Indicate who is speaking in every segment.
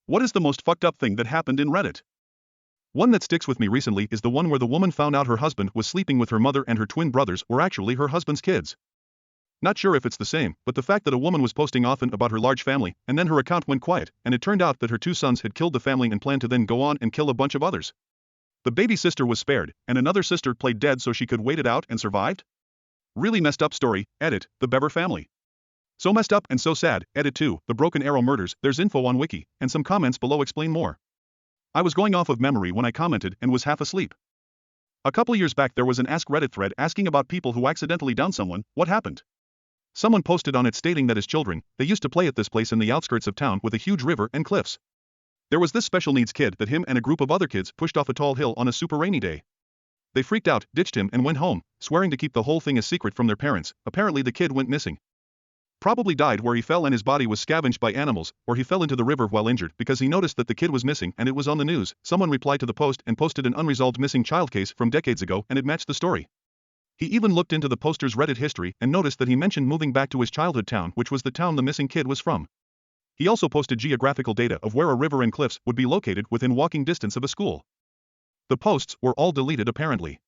Speaker 1: What is the most fucked up thing that happened in Reddit? One that sticks with me recently is the one where the woman found out her husband was sleeping with her mother and her twin brothers were actually her husband's kids. Not sure if it's the same, but the fact that a woman was posting often about her large family, and then her account went quiet, and it turned out that her two sons had killed the family and planned to then go on and kill a bunch of others. The baby sister was spared, and another sister played dead so she could wait it out and survived? Really messed up story, edit, the Bever family. So messed up and so sad, edit 2, the Broken Arrow murders, there's info on wiki, and some comments below explain more. I was going off of memory when I commented and was half asleep. A couple years back there was an AskReddit thread asking about people who accidentally downed someone, what happened? Someone posted on it stating that as children, they used to play at this place in the outskirts of town with a huge river and cliffs. There was this special needs kid that him and a group of other kids pushed off a tall hill on a super rainy day. They freaked out, ditched him and went home, swearing to keep the whole thing a secret from their parents. Apparently the kid went missing. Probably died where he fell and his body was scavenged by animals, or he fell into the river while injured because he noticed that the kid was missing and it was on the news. Someone replied to the post and posted an unresolved missing child case from decades ago and it matched the story. He even looked into the poster's Reddit history and noticed that he mentioned moving back to his childhood town, which was the town the missing kid was from. He also posted geographical data of where a river and cliffs would be located within walking distance of a school. The posts were all deleted apparently.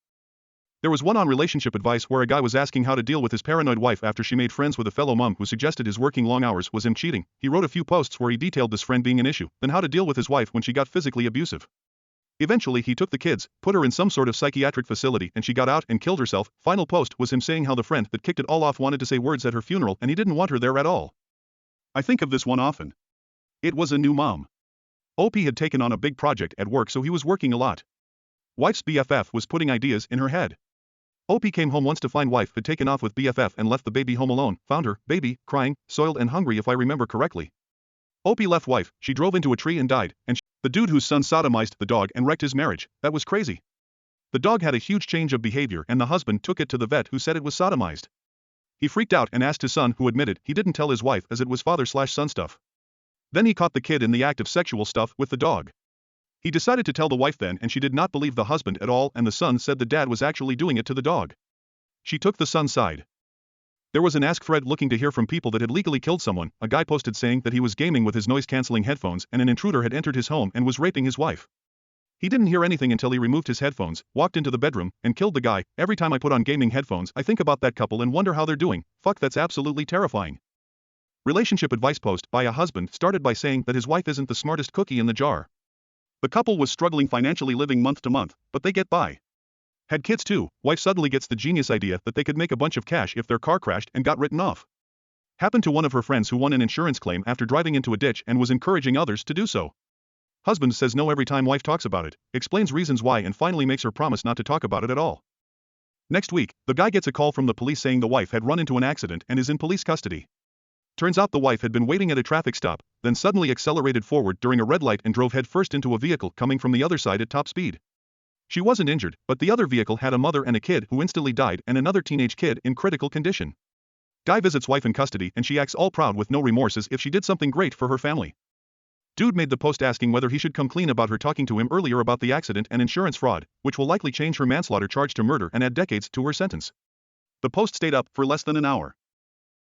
Speaker 1: There was one on relationship advice where a guy was asking how to deal with his paranoid wife after she made friends with a fellow mom who suggested his working long hours was him cheating. He wrote a few posts where he detailed this friend being an issue, then how to deal with his wife when she got physically abusive. Eventually he took the kids, put her in some sort of psychiatric facility and she got out and killed herself. Final post was him saying how the friend that kicked it all off wanted to say words at her funeral and he didn't want her there at all. I think of this one often. It was a new mom. OP had taken on a big project at work so he was working a lot. Wife's BFF was putting ideas in her head. OP came home once to find wife had taken off with BFF and left the baby home alone, found her, baby, crying, soiled and hungry if I remember correctly. OP left wife, she drove into a tree and died, and the dude whose son sodomized the dog and wrecked his marriage, that was crazy. The dog had a huge change of behavior and the husband took it to the vet who said it was sodomized. He freaked out and asked his son who admitted he didn't tell his wife as it was father/son stuff. Then he caught the kid in the act of sexual stuff with the dog. He decided to tell the wife then and she did not believe the husband at all and the son said the dad was actually doing it to the dog. She took the son's side. There was an ask thread looking to hear from people that had legally killed someone. A guy posted saying that he was gaming with his noise-canceling headphones and an intruder had entered his home and was raping his wife. He didn't hear anything until he removed his headphones, walked into the bedroom, and killed the guy. Every time I put on gaming headphones I think about that couple and wonder how they're doing. Fuck, that's absolutely terrifying. Relationship advice post by a husband started by saying that his wife isn't the smartest cookie in the jar. The couple was struggling financially, living month to month, but they get by. Had kids too. Wife suddenly gets the genius idea that they could make a bunch of cash if their car crashed and got written off. Happened to one of her friends who won an insurance claim after driving into a ditch and was encouraging others to do so. Husband says no every time wife talks about it, explains reasons why and finally makes her promise not to talk about it at all. Next week, the guy gets a call from the police saying the wife had run into an accident and is in police custody. Turns out the wife had been waiting at a traffic stop, then suddenly accelerated forward during a red light and drove headfirst into a vehicle coming from the other side at top speed. She wasn't injured, but the other vehicle had a mother and a kid who instantly died and another teenage kid in critical condition. Guy visits wife in custody and she acts all proud with no remorse as if she did something great for her family. Dude made the post asking whether he should come clean about her talking to him earlier about the accident and insurance fraud, which will likely change her manslaughter charge to murder and add decades to her sentence. The post stayed up for less than an hour.